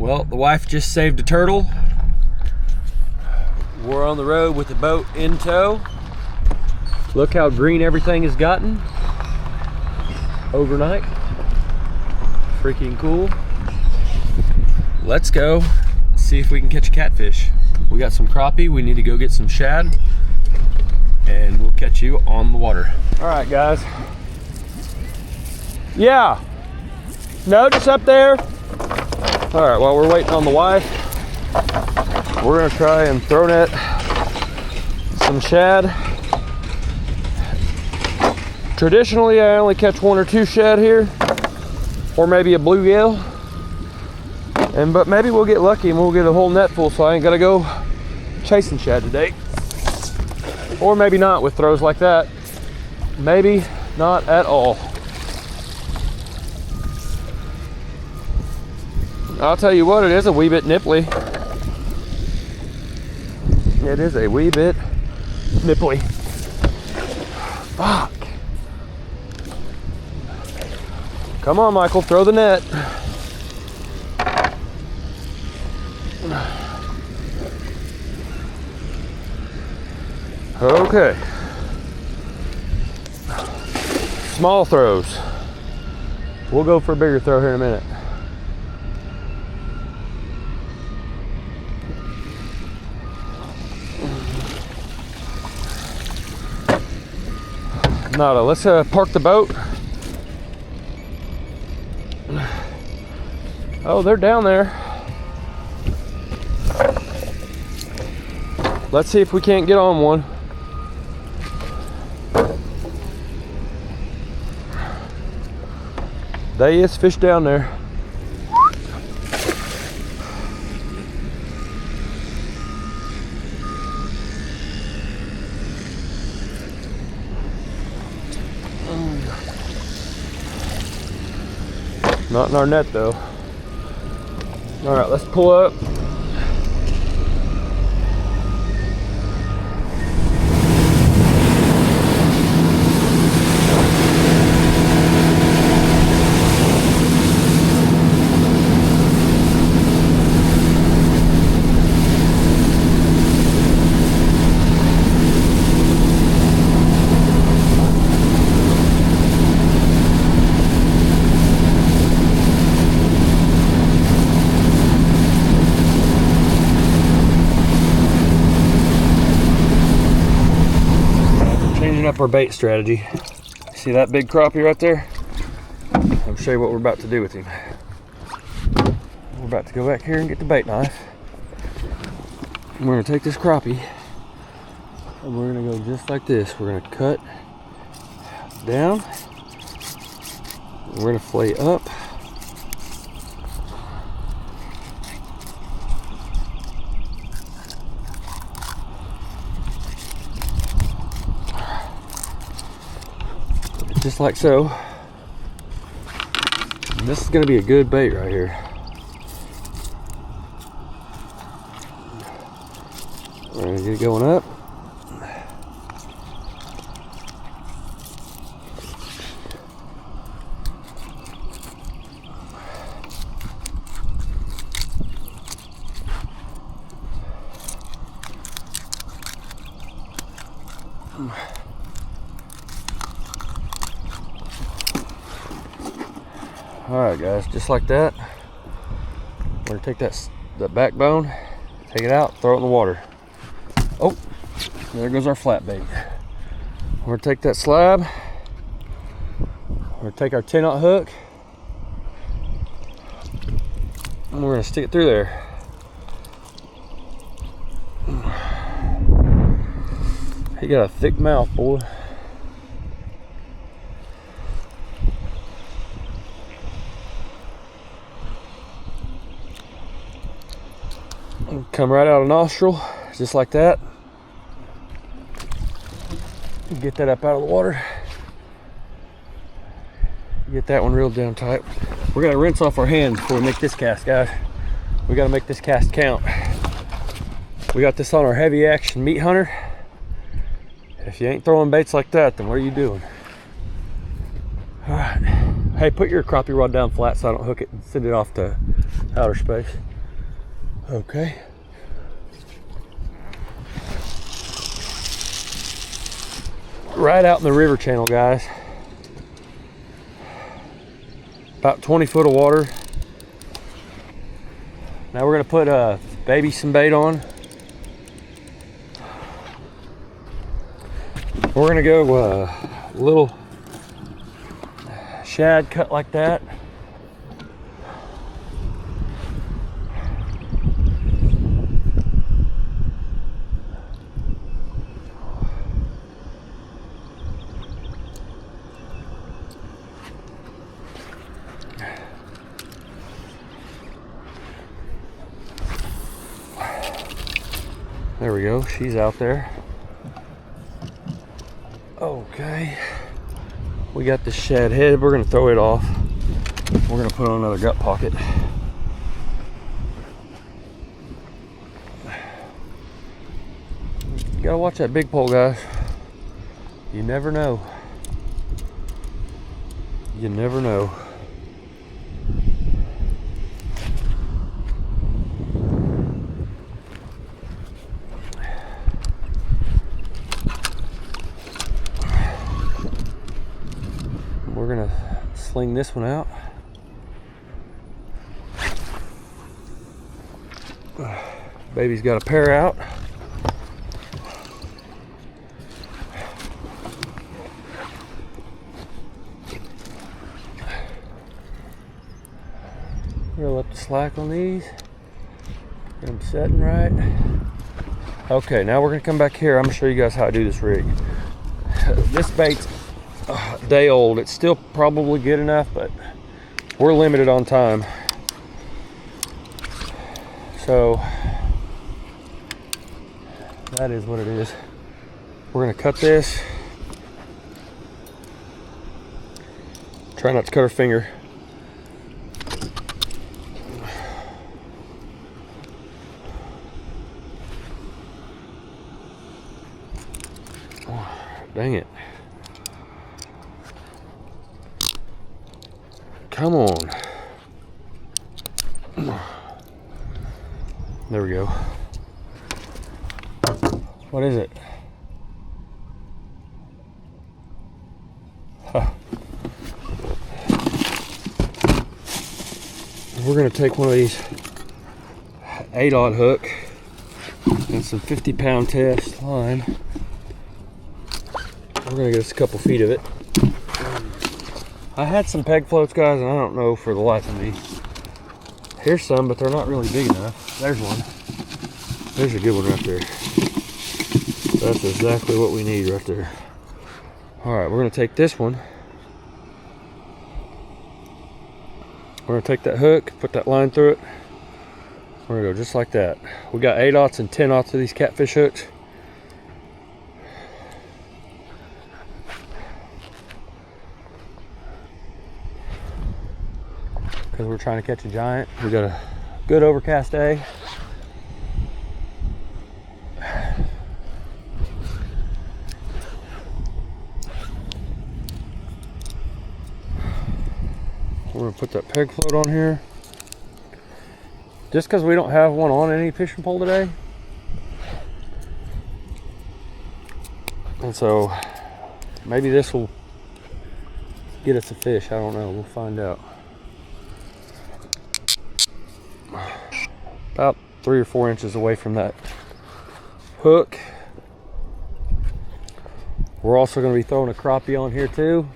Well, the wife just saved a turtle. We're on the road with the boat in tow. Look how green everything has gotten overnight. Freaking cool. Let's go see if we can catch a catfish. We got some crappie, we need to go get some shad, and we'll catch you on the water. All right, guys. Yeah. No, just up there. All right, while we're waiting on the wife, we're gonna try and throw net some shad. Traditionally, I only catch 1 or 2 shad here, or maybe a bluegill. But maybe we'll get lucky and we'll get a whole net full, so I ain't gotta go chasing shad today. Or maybe not with throws like that. Maybe not at all. I'll tell you what, it is a wee bit nipply. It is a wee bit nipply. Fuck. Come on, Michael, throw the net. Okay. Small throws. We'll go for a bigger throw here in a minute. Nada. Let's park the boat. Oh, they're down there. Let's see if we can't get on one. There is fish down there. Not in our net though. All right, let's pull up. Up our bait strategy. See that big crappie right there? I'll show you what we're about to do with him. We're about to go back here and get the bait knife. And we're gonna take this crappie and we're gonna go just like this. We're gonna cut down. We're gonna flay up. Just like so. And this is going to be a good bait right here. We're going to get it going up. Alright guys, just like that. We're going to take that backbone, take it out, throw it in the water. Oh, there goes our flat bait. We're going to take that slab, we're going to take our 10-aught hook, and we're going to stick it through there. He got a thick mouth, boy. Come right out of nostril, just like that. Get that up out of the water. Get that one reeled down tight. We're gonna rinse off our hands before we make this cast, guys. We gotta make this cast count. We got this on our heavy action meat hunter. If you ain't throwing baits like that, then what are you doing? All right. Hey, put your crappie rod down flat so I don't hook it and send it off to outer space. Okay. Right out in the river channel, guys. About 20 foot of water. Now we're gonna put baby some bait on. We're gonna go little shad cut like that. There we go, she's out there. Okay, we got the shad head. We're gonna throw it off. We're gonna put on another gut pocket. You gotta watch that big pole, guys. You never know. You never know. We're gonna sling this one out. Baby's got a pair out. We're gonna let the slack on these. Get them setting right. Okay, now we're gonna come back here. I'm gonna show you guys how I do this rig. This bait's a day old. It's still probably good enough, but we're limited on time. So that is what it is. We're gonna cut this. Try not to cut our finger. Oh, dang it. Come on. There we go. What is it? Huh. We're gonna take one of these 8/0 hook and some 50-pound test line. We're gonna get us a couple feet of it. I had some peg floats, guys, and I don't know for the life of me. Here's some, but they're not really big enough. There's one. There's a good one right there. That's exactly what we need right there. All right, we're gonna take this one. We're gonna take that hook, put that line through it. We're gonna go just like that. We got 8/0 and 10/0 of these catfish hooks. Because we're trying to catch a giant. We got a good overcast day. We're gonna put that peg float on here. Just because we don't have one on any fishing pole today. And so maybe this will get us a fish. I don't know, we'll find out. About 3 or 4 inches away from that hook. We're also going to be throwing a crappie on here too.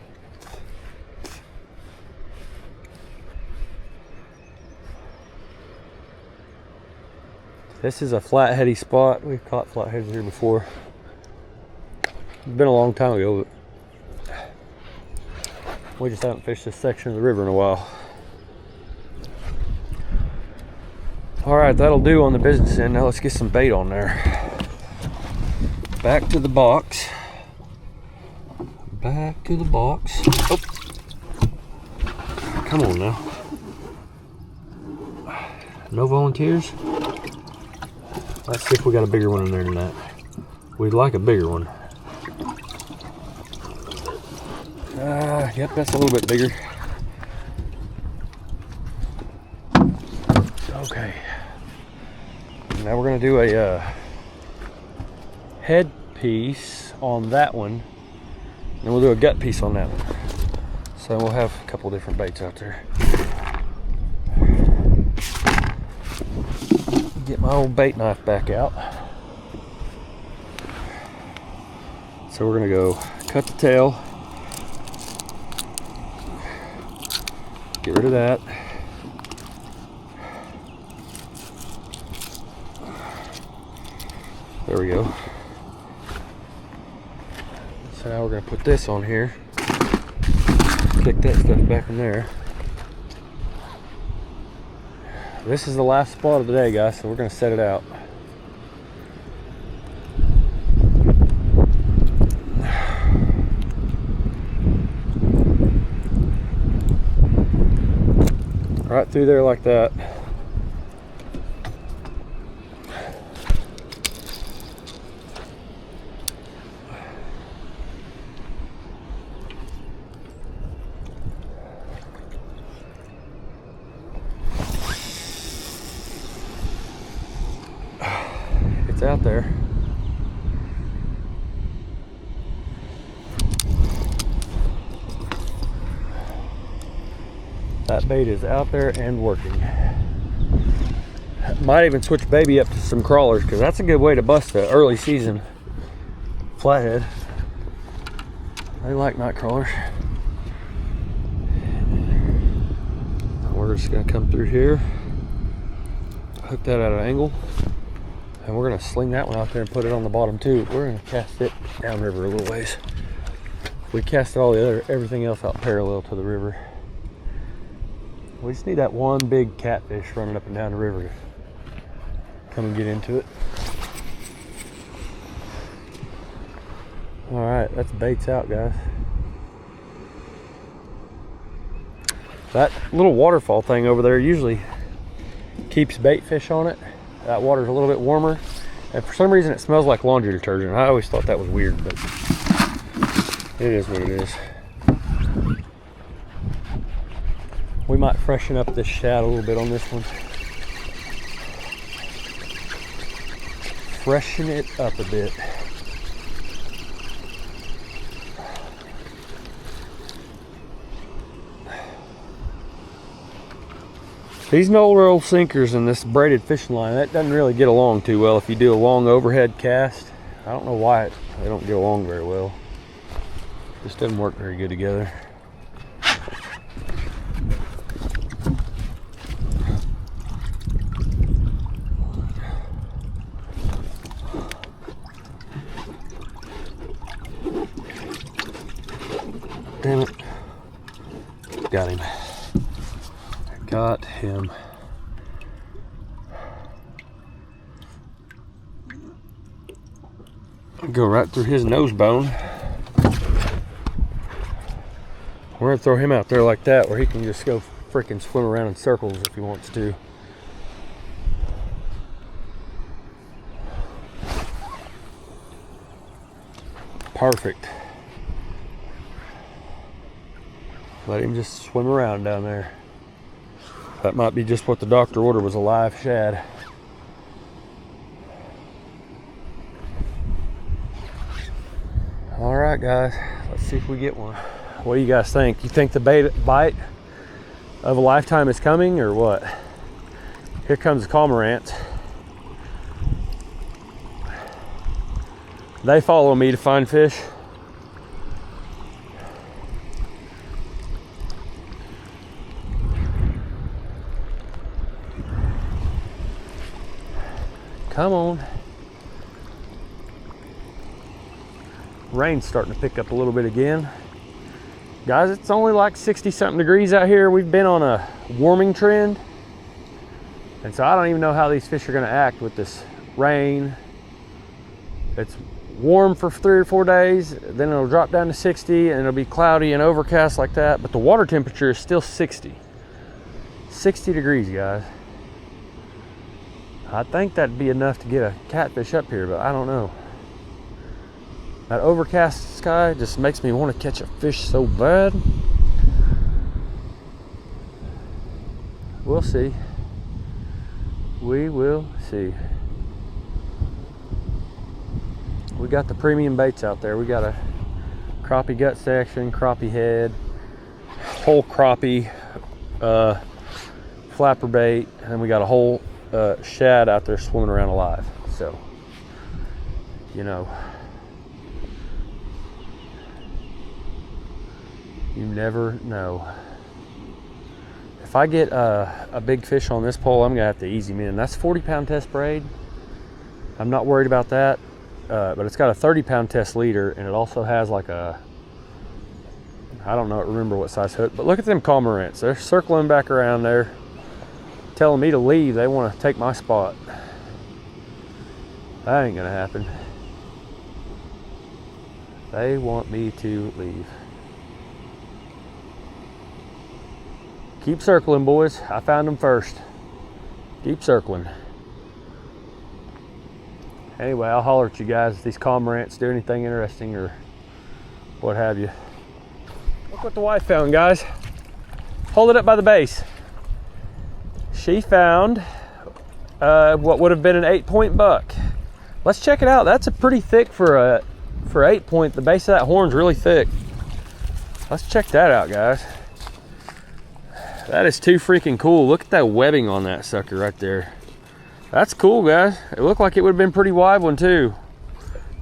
This is a flatheady spot. We've caught flatheads here before. It's been a long time ago, but we just haven't fished this section of the river in a while. All right, that'll do on the business end. Now let's get some bait on there. Back to the box. Back to the box. Oh, come on now. No volunteers? Let's see if we got a bigger one in there than that. We'd like a bigger one. Yep, that's a little bit bigger. Okay. Now we're gonna do a head piece on that one, and we'll do a gut piece on that one. So we'll have a couple different baits out there. Get my old bait knife back out. So we're gonna go cut the tail, get rid of that. There we go. So now we're gonna put this on here, kick that stuff back in there. This is the last spot of the day, guys, so we're gonna set it out. Right through there like that. It's out there. That bait is out there and working. Might even switch baby up to some crawlers, because that's a good way to bust an early season flathead. They like night crawlers. We're just gonna come through here, hook that at an angle, and we're gonna sling that one out there and put it on the bottom too. We're gonna cast it downriver a little ways. We cast all the everything else out parallel to the river. We just need that one big catfish running up and down the river to come and get into it. All right, that's baits out, guys. That little waterfall thing over there usually keeps bait fish on it. That water's a little bit warmer, and for some reason it smells like laundry detergent. I always thought that was weird, but it is what it is. We might freshen up this shad a little bit on this one. Freshen it up a bit. These no-roll sinkers and this braided fishing line, that doesn't really get along too well if you do a long overhead cast. I don't know why they don't get along very well. Just doesn't work very good together. Damn it. Got him. Got him. Go right through his nose bone. We're gonna throw him out there like that where he can just go freaking swim around in circles if he wants to. Perfect. Let him just swim around down there. That might be just what the doctor ordered, was a live shad. All right, guys, let's see if we get one. What do you guys think? You think the bite of a lifetime is coming, or what? Here comes the cormorants. They follow me to find fish. Come on. Rain's starting to pick up a little bit again. Guys, it's only like 60 something degrees out here. We've been on a warming trend. And so I don't even know how these fish are gonna act with this rain. It's warm for 3 or 4 days, then it'll drop down to 60 and it'll be cloudy and overcast like that. But the water temperature is still 60. 60 degrees, guys. I think that'd be enough to get a catfish up here, but I don't know. That overcast sky just makes me want to catch a fish so bad. We'll see. We will see. We got the premium baits out there. We got a crappie gut section, crappie head, whole crappie flapper bait, and then we got a whole shad out there swimming around alive. So, you know, you never know. If I get a big fish on this pole, I'm gonna have to ease him in. That's 40-pound test braid. I'm not worried about that, but it's got a 30-pound test leader, and it also has like a, I don't know, remember what size hook, but look at them cormorants. They're circling back around there, telling me to leave. They want to take my spot. That ain't gonna happen. They want me to leave. Keep circling, boys. I found them first. Keep circling. Anyway, I'll holler at you guys if these cormorants do anything interesting or what have you. Look what the wife found, guys. Hold it up by the base. She found what would have been an 8-point buck. Let's check it out. That's a pretty thick for 8-point. The base of that horn's really thick. Let's check that out, guys. That is too freaking cool. Look at that webbing on that sucker right there. That's cool, guys. It looked like it would have been a pretty wide one too.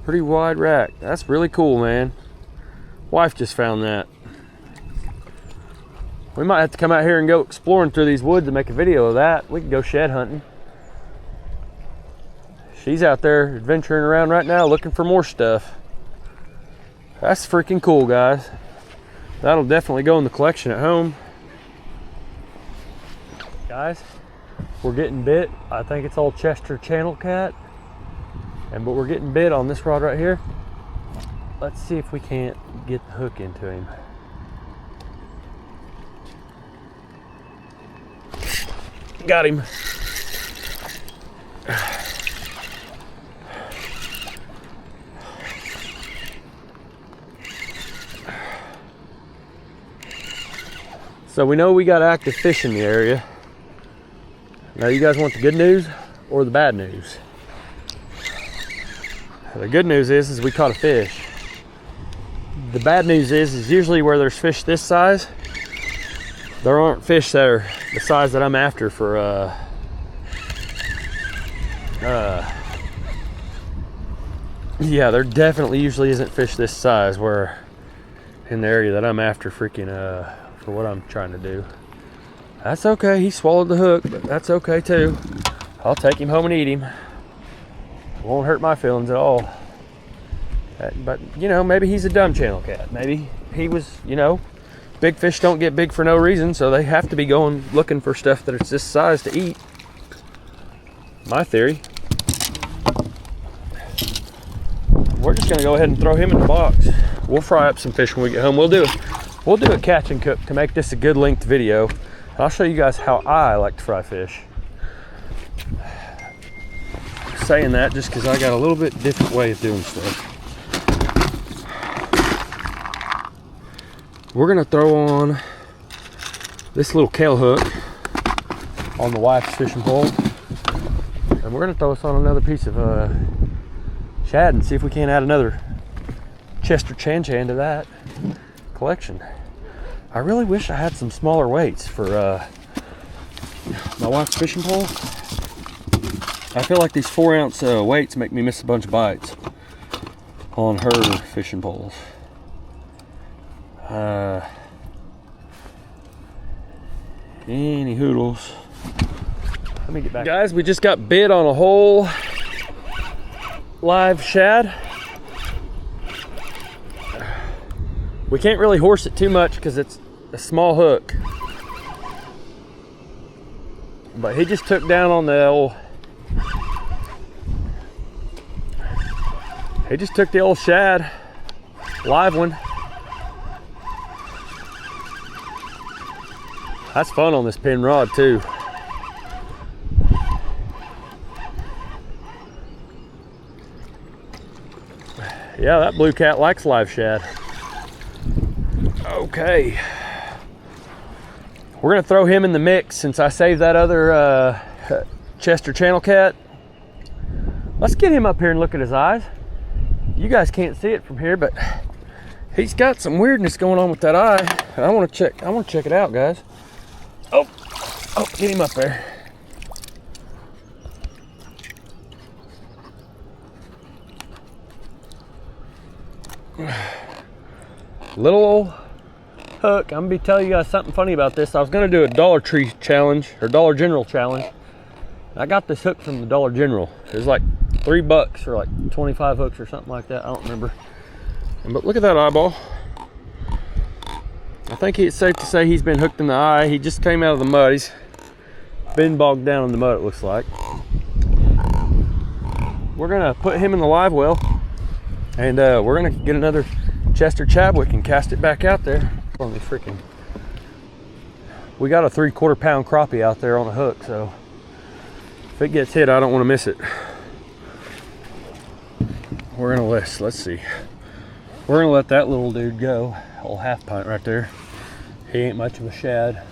Pretty wide rack. That's really cool, man. Wife just found that. We might have to come out here and go exploring through these woods and make a video of that. We can go shed hunting. She's out there adventuring around right now looking for more stuff. That's freaking cool, guys. That'll definitely go in the collection at home. Guys, we're getting bit. I think it's old Chester channel cat, but we're getting bit on this rod right here. Let's see if we can't get the hook into him. Got him. So we know we got active fish in the area. Now you guys want the good news or the bad news? The good news is we caught a fish. The bad news is usually where there's fish this size, there aren't fish that are the size that I'm after for yeah, there definitely usually isn't fish this size where in the area that I'm after freaking for what I'm trying to do. That's okay, he swallowed the hook, but that's okay too. I'll take him home and eat him. It won't hurt my feelings at all. But, you know, maybe he's a dumb channel cat. Maybe he was, you know, big fish don't get big for no reason, so they have to be going looking for stuff that is this size to eat. My theory. We're just gonna go ahead and throw him in the box. We'll fry up some fish when we get home. We'll do a catch and cook to make this a good length video. And I'll show you guys how I like to fry fish. Saying that just because I got a little bit different way of doing stuff. We're gonna throw on this little Kahle hook on the wife's fishing pole, and we're gonna throw us on another piece of shad and see if we can't add another Chester Chan Chan to that collection. I really wish I had some smaller weights for my wife's fishing pole. I feel like these 4-ounce weights make me miss a bunch of bites on her fishing poles. Any hoodles. Let me get back. Guys, we just got bit on a whole live shad. We can't really horse it too much because it's a small hook. But he just took down on the old, he just took the old shad, live one. That's fun on this pin rod too. Yeah, that blue cat likes live shad. Okay. We're gonna throw him in the mix since I saved that other Chester channel cat. Let's get him up here and look at his eyes. you guys can't see it from here, but he's got some weirdness going on with that eye. And I want to check it out, guys. Oh, get him up there. Little old hook. I'm gonna be telling you guys something funny about this. I was gonna do a Dollar Tree challenge or Dollar General challenge. I got this hook from the Dollar General. It was like $3 or like 25 hooks or something like that. I don't remember. But look at that eyeball. I think it's safe to say he's been hooked in the eye. He just came out of the mud. He's been bogged down in the mud, it looks like. We're gonna put him in the live well, and we're gonna get another Chester Chadwick and cast it back out there. On the freaking, we got a 3/4 pound crappie out there on the hook, so if it gets hit, I don't want to miss it. We're gonna let's see. We're gonna let that little dude go. Old half pint right there. He ain't much of a shad.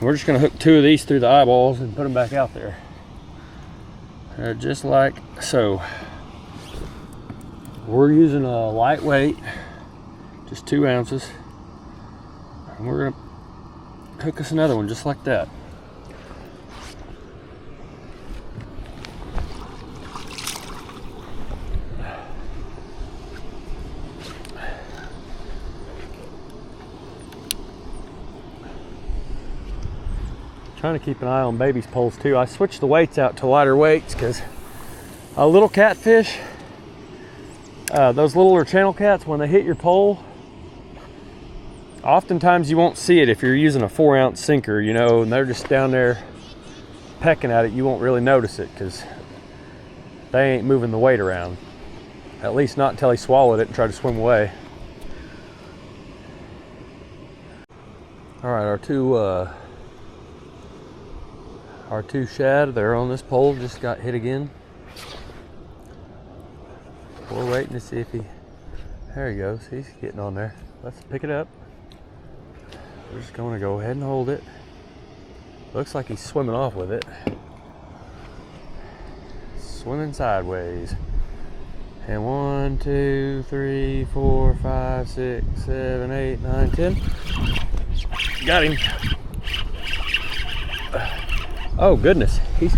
We're just gonna hook 2 of these through the eyeballs and put them back out there. Just like so. We're using a lightweight, just 2 ounces. And we're gonna hook us another one just like that. Trying to keep an eye on baby's poles too. I switched the weights out to lighter weights because a little catfish, those littler channel cats, when they hit your pole, oftentimes you won't see it if you're using a 4-ounce sinker, you know, and they're just down there pecking at it. You won't really notice it because they ain't moving the weight around. At least not until he swallowed it and tried to swim away. All right, our two shad, they're on this pole, just got hit again. We're waiting to see if there he goes, he's getting on there. Let's pick it up. We're just going to go ahead and hold it. Looks like he's swimming off with it. Swimming sideways. And 1, 2, 3, 4, 5, 6, 7, 8, 9, 10. Got him. Oh goodness, he's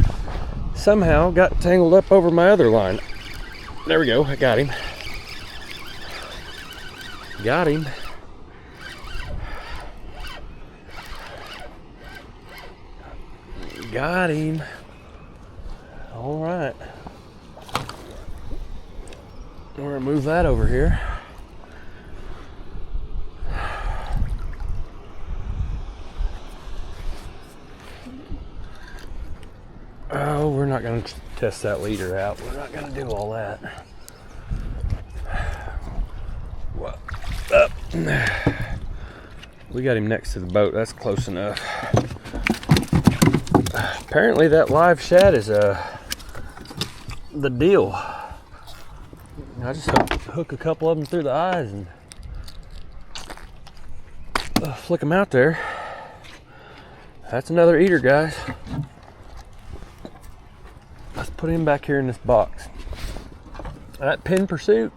somehow got tangled up over my other line. There we go, I got him. Got him. Got him. All right. We're gonna move that over here. Oh, we're not going to test that leader out. We're not going to do all that. What? Up. We got him next to the boat. That's close enough. Apparently that live shad is the deal. I just hook a couple of them through the eyes and flick them out there. That's another eater, guys. Let's put him back here in this box. That Penn Pursuit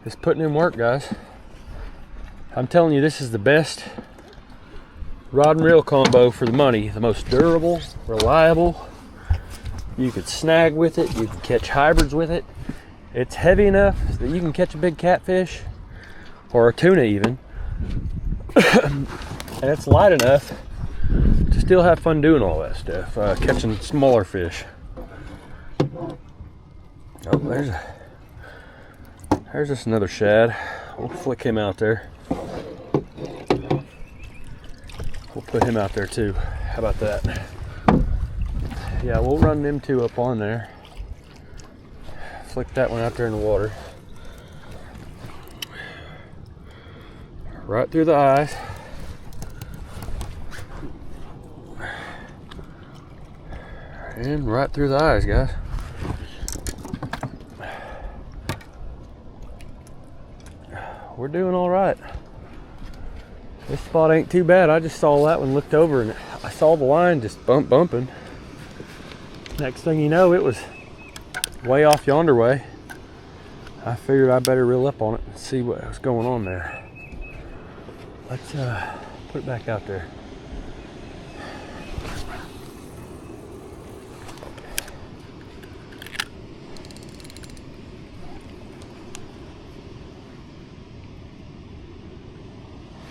is putting in work, guys. I'm telling you, this is the best rod and reel combo for the money. The most durable, reliable. You could snag with it. You can catch hybrids with it. It's heavy enough that you can catch a big catfish or a tuna even. And it's light enough to still have fun doing all that stuff, catching smaller fish. Oh, there's just another shad. We'll flick him out there. We'll put him out there too. How about that? Yeah, we'll run them 2 up on there. Flick that one out there in the water. Right through the eyes. And right through the eyes, guys. We're doing all right. This spot ain't too bad. I just saw that one, looked over, and I saw the line just bumping. Next thing you know, it was way off yonder way. I figured I better reel up on it and see what was going on there. Let's put it back out there.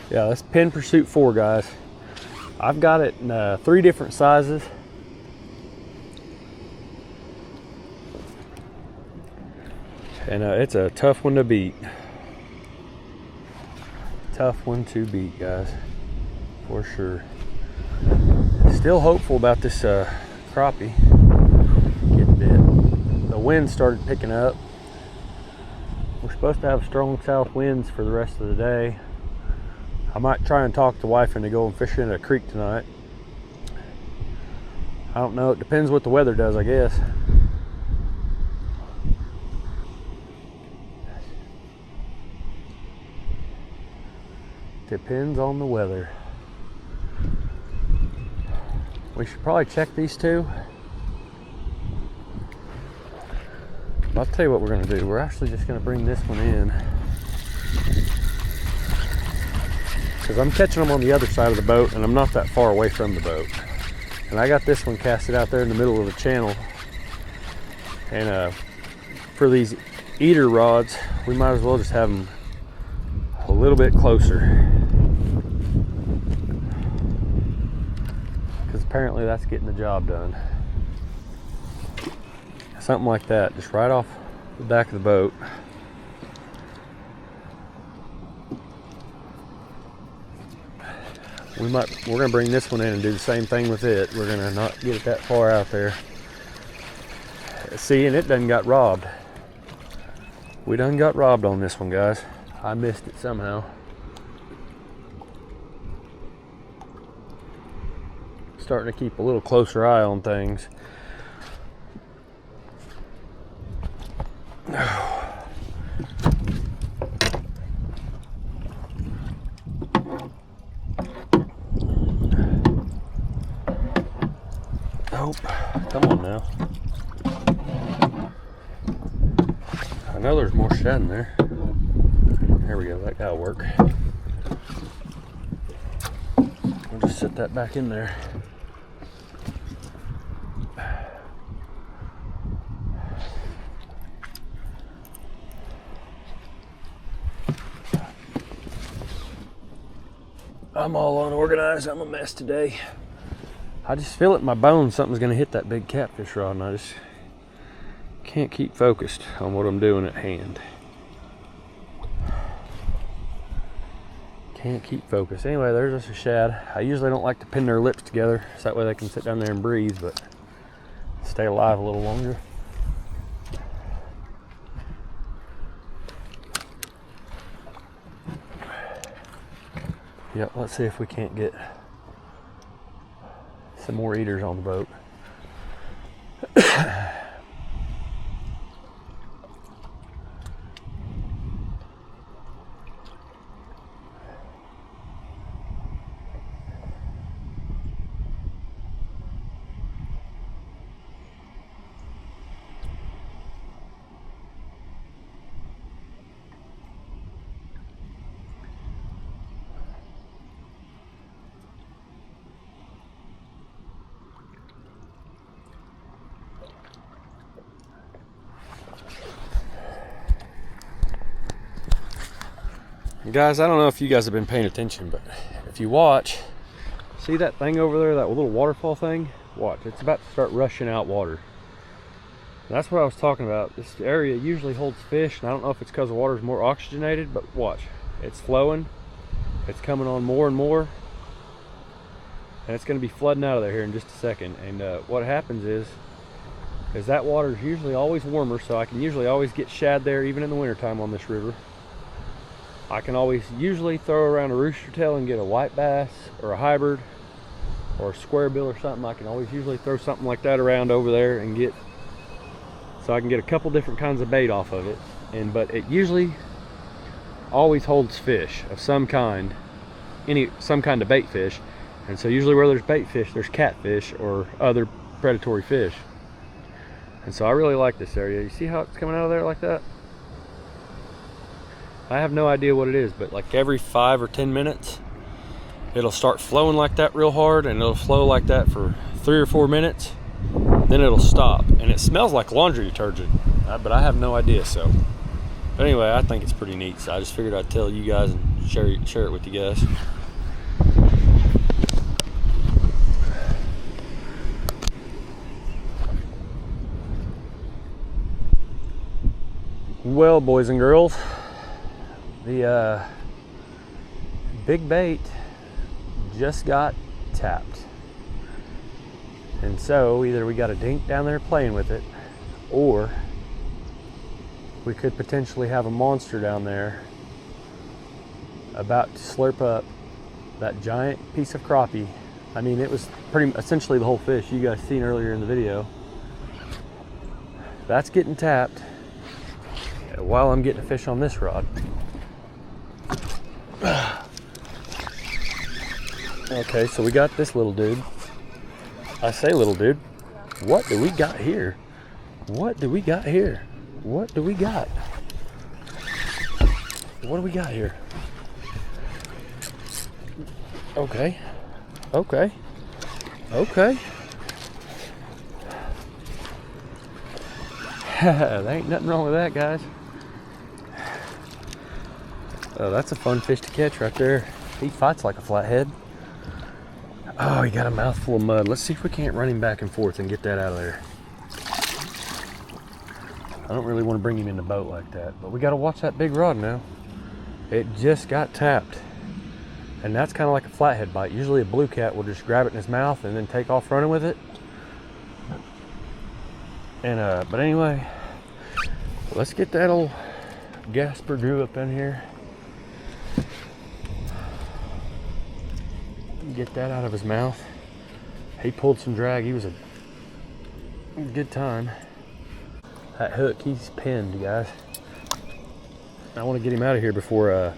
Yeah, that's Penn Pursuit 4, guys. I've got it in 3 different sizes. And it's a tough one to beat. Tough one to beat, guys, for sure. Still hopeful about this crappie getting bit. The wind started picking up. We're supposed to have strong south winds for the rest of the day. I might try and talk the wife into going fishing at a creek tonight. I don't know, it depends what the weather does, I guess. Depends on the weather. We should probably check these two. I'll tell you what we're gonna do. We're actually just gonna bring this one in, because I'm catching them on the other side of the boat and I'm not that far away from the boat. And I got this one casted out there in the middle of the channel. And for these eater rods, we might as well just have them a little bit closer, because apparently that's getting the job done. Something like that, just right off the back of the boat. We're gonna bring this one in and do the same thing with it. We're gonna not get it that far out there. See, and it done got robbed. We done got robbed on this one, guys. I missed it somehow. Starting to keep a little closer eye on things. Nope. Come on now. I know there's more shad in there. There we go, that gotta work. We'll just set that back in there. I'm all unorganized. I'm a mess today. I just feel it in my bones something's gonna hit that big catfish rod, and I just can't keep focused on what I'm doing at hand. Can't keep focused. Anyway, there's just a shad. I usually don't like to pin their lips together so that way they can sit down there and breathe, but stay alive a little longer. Yep, let's see if we can't get some more eaters on the boat. Guys, I don't know if you guys have been paying attention, but if you watch, see that thing over there, that little waterfall thing? Watch, it's about to start rushing out water. That's what I was talking about. This area usually holds fish, and I don't know if it's because the water is more oxygenated, but watch, it's flowing, it's coming on more and more, and it's going to be flooding out of there here in just a second. And what happens is that water is usually always warmer, so I can usually always get shad there even in the wintertime on this river. I can always usually throw around a rooster tail and get a white bass or a hybrid or a square bill or something. I can always usually throw something like that around over there and get, so I can get a couple different kinds of bait off of it. But it usually always holds fish of some kind, some kind of bait fish. And so usually where there's bait fish, there's catfish or other predatory fish. And so I really like this area. You see how it's coming out of there like that? I have no idea what it is, but like every 5 or 10 minutes, it'll start flowing like that real hard, and it'll flow like that for 3 or 4 minutes. Then it'll stop, and it smells like laundry detergent, but I have no idea. So, but anyway, I think it's pretty neat. So I just figured I'd tell you guys and share it with you guys. Well, boys and girls, the big bait just got tapped. And so either we got a dink down there playing with it, or we could potentially have a monster down there about to slurp up that giant piece of crappie. I mean, it was essentially the whole fish you guys seen earlier in the video. That's getting tapped while I'm getting a fish on this rod. Okay, so we got this little dude. I say little dude. What do we got here? What do we got here? What do we got? What do we got here? Okay. Okay. Okay. There ain't nothing wrong with that, guys. Oh, that's a fun fish to catch right there. He fights like a flathead. Oh, he got a mouthful of mud. Let's see if we can't run him back and forth and get that out of there. I don't really want to bring him in the boat like that, but we got to watch that big rod now. It just got tapped. And that's kind of like a flathead bite. Usually a blue cat will just grab it in his mouth and then take off running with it. And but anyway, let's get that old Gasper Drew up in here. Get that out of his mouth. He pulled some drag. He was a good time. That hook, he's pinned, guys. I want to get him out of here before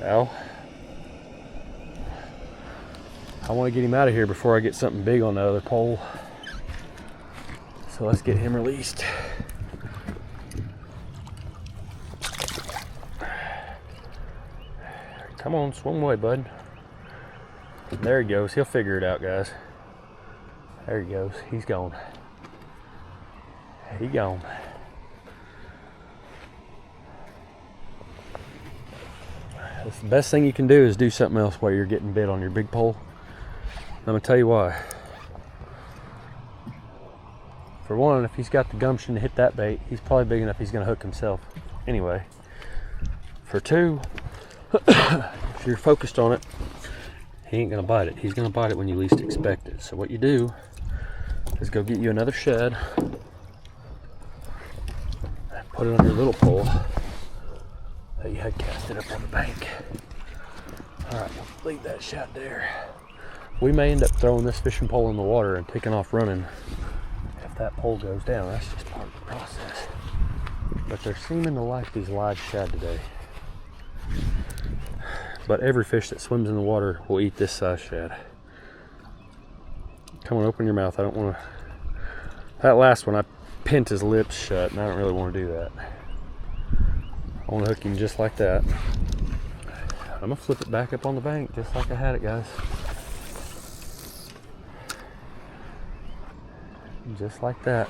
Al. I want to get him out of here before I get something big on the other pole. So let's get him released. Come on, swim away, bud. There he goes. He'll figure it out, guys. There he goes. He's gone. He gone. That's the best thing you can do is do something else while you're getting bit on your big pole. I'm gonna tell you why. For one, if he's got the gumption to hit that bait, he's probably big enough he's gonna hook himself. Anyway, for two, if you're focused on it, he ain't gonna bite it. He's gonna bite it when you least expect it. So what you do is go get you another shed, put it on your little pole that you had casted up on the bank. All right, leave that shot there. We may end up throwing this fishing pole in the water and taking off running if that pole goes down. That's just part of the process. But they're seeming to like these live shad today. But every fish that swims in the water will eat this size shad. Come on, open your mouth. I don't want to. That last one, I pinned his lips shut, and I don't really want to do that. I want to hook him just like that. I'm going to flip it back up on the bank just like I had it, guys. Just like that.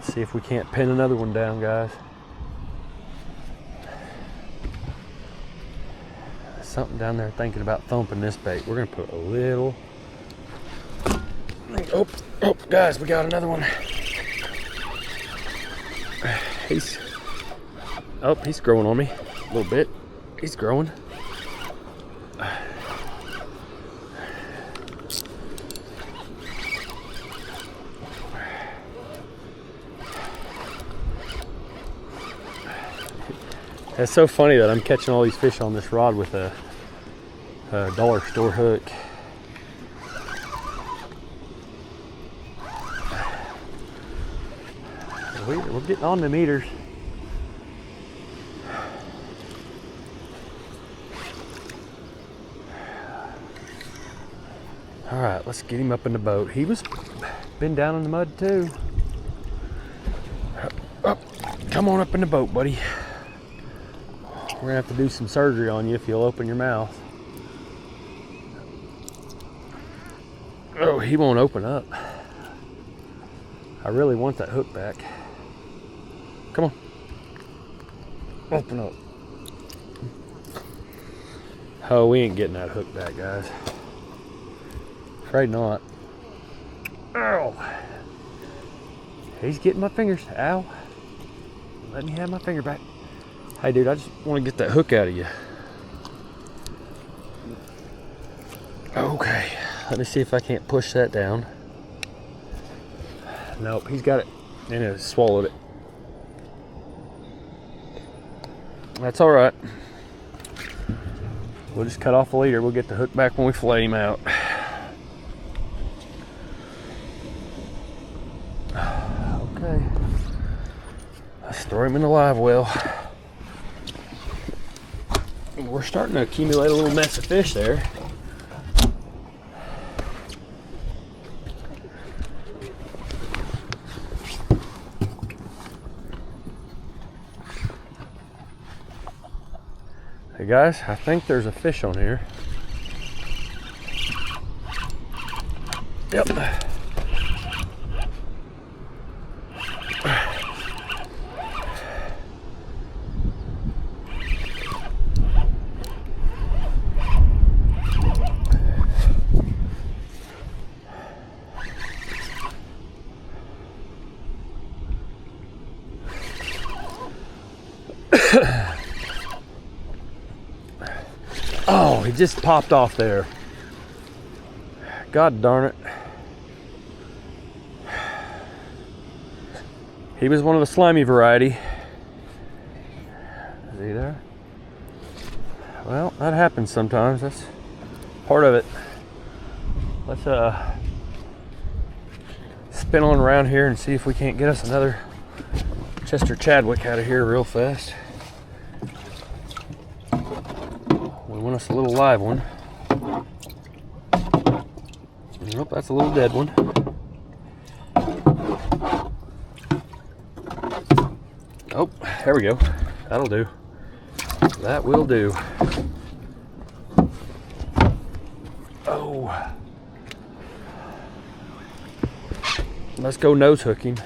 See if we can't pin another one down, guys. There's something down there thinking about thumping this bait. We're gonna put a little. Oh, guys, we got another one. He's growing on me a little bit. He's growing. It's so funny that I'm catching all these fish on this rod with a dollar store hook. We're getting on the meters. All right, let's get him up in the boat. He was been down in the mud too. Up, come on up in the boat, buddy. We're gonna have to do some surgery on you if you'll open your mouth. Oh, he won't open up. I really want that hook back. Come on. Open up. Oh, we ain't getting that hook back, guys. Afraid not. Ow. He's getting my fingers. Ow. Let me have my finger back. Hey, dude, I just want to get that hook out of you. Okay. Let me see if I can't push that down. Nope, he's got it and it swallowed it. That's all right. We'll just cut off the leader. We'll get the hook back when we fillet him out. Okay. Let's throw him in the live well. We're starting to accumulate a little mess of fish there. Hey guys, I think there's a fish on here. Yep. Oh, he just popped off there. God darn it. He was one of the slimy variety. Is he there? Well, that happens sometimes. That's part of it. Let's spin on around here and see if we can't get us another Chester Chadwick out of here real fast. We want us a little live one. Nope, that's a little dead one. Oh, there we go. That'll do. That will do. Oh. Let's go nose hooking.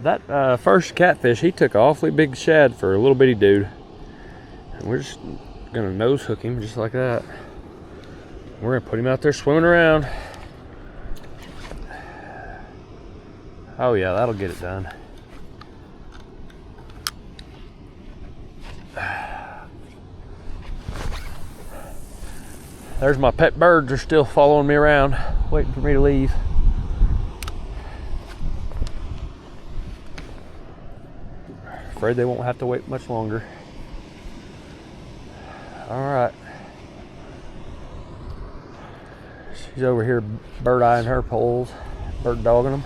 That first catfish, he took an awfully big shad for a little bitty dude. And we're just gonna nose hook him just like that. We're gonna put him out there swimming around. Oh yeah, that'll get it done. There's my pet birds, are still following me around, waiting for me to leave. Afraid they won't have to wait much longer. All right. She's over here bird eyeing her poles, bird dogging them.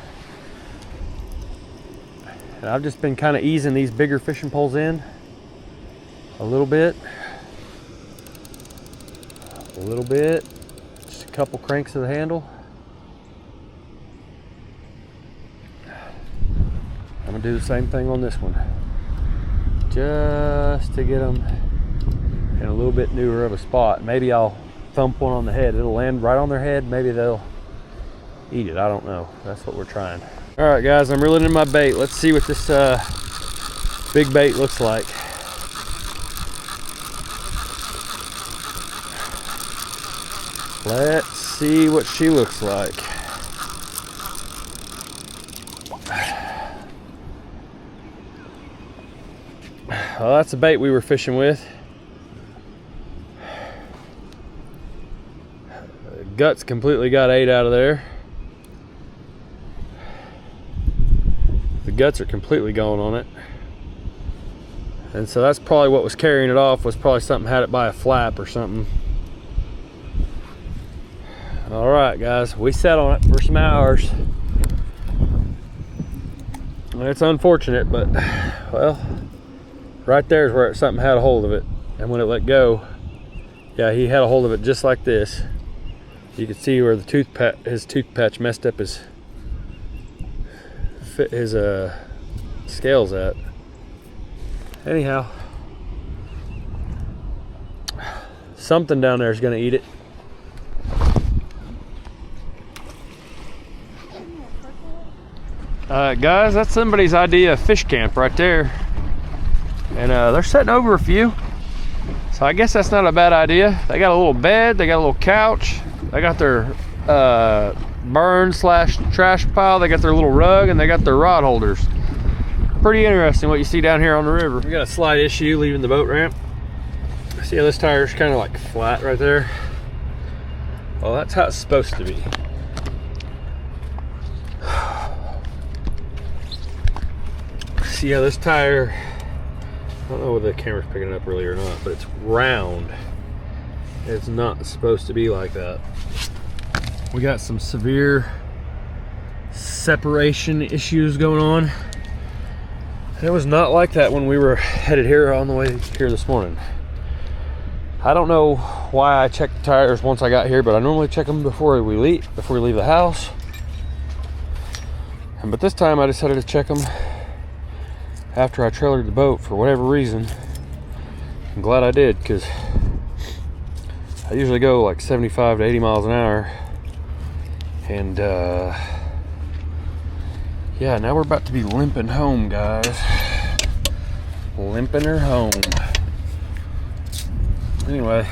And I've just been kind of easing these bigger fishing poles in a little bit. A little bit. Just a couple cranks of the handle. I'm gonna do the same thing on this one. Just to get them in a little bit newer of a spot. Maybe I'll thump one on the head. It'll land right on their head. Maybe they'll eat it. I don't know. That's what we're trying. All right, guys, I'm reeling in my bait. Let's see what this big bait looks like. Let's see what she looks like. Well, that's the bait we were fishing with. The guts completely got ate out of there. The guts are completely gone on it. And so that's probably what was carrying it off, was probably something had it by a flap or something. All right, guys, we sat on it for some hours. It's unfortunate, but well, right there is where something had a hold of it, and when it let go, Yeah, he had a hold of it just like this. You can see where the his tooth patch messed up his scales at. Anyhow, something down there is gonna eat it. Guys, that's somebody's idea of fish camp right there. And they're setting over a few. So I guess that's not a bad idea. They got a little bed, they got a little couch, they got their burn/trash pile, they got their little rug, and they got their rod holders. Pretty interesting what you see down here on the river. We got a slight issue leaving the boat ramp. See how this tire's kind of like flat right there? Well, that's how it's supposed to be. See how this tire, I don't know whether the camera's picking it up really or not, but it's round. It's not supposed to be like that. We got some severe separation issues going on. It was not like that when we were headed here on the way here this morning. I don't know why I checked the tires once I got here, but I normally check them before we leave the house. But this time I decided to check them after I trailered the boat for whatever reason. I'm glad I did, because I usually go like 75 to 80 miles an hour. And yeah, now we're about to be limping home, guys. Limping her home. Anyway,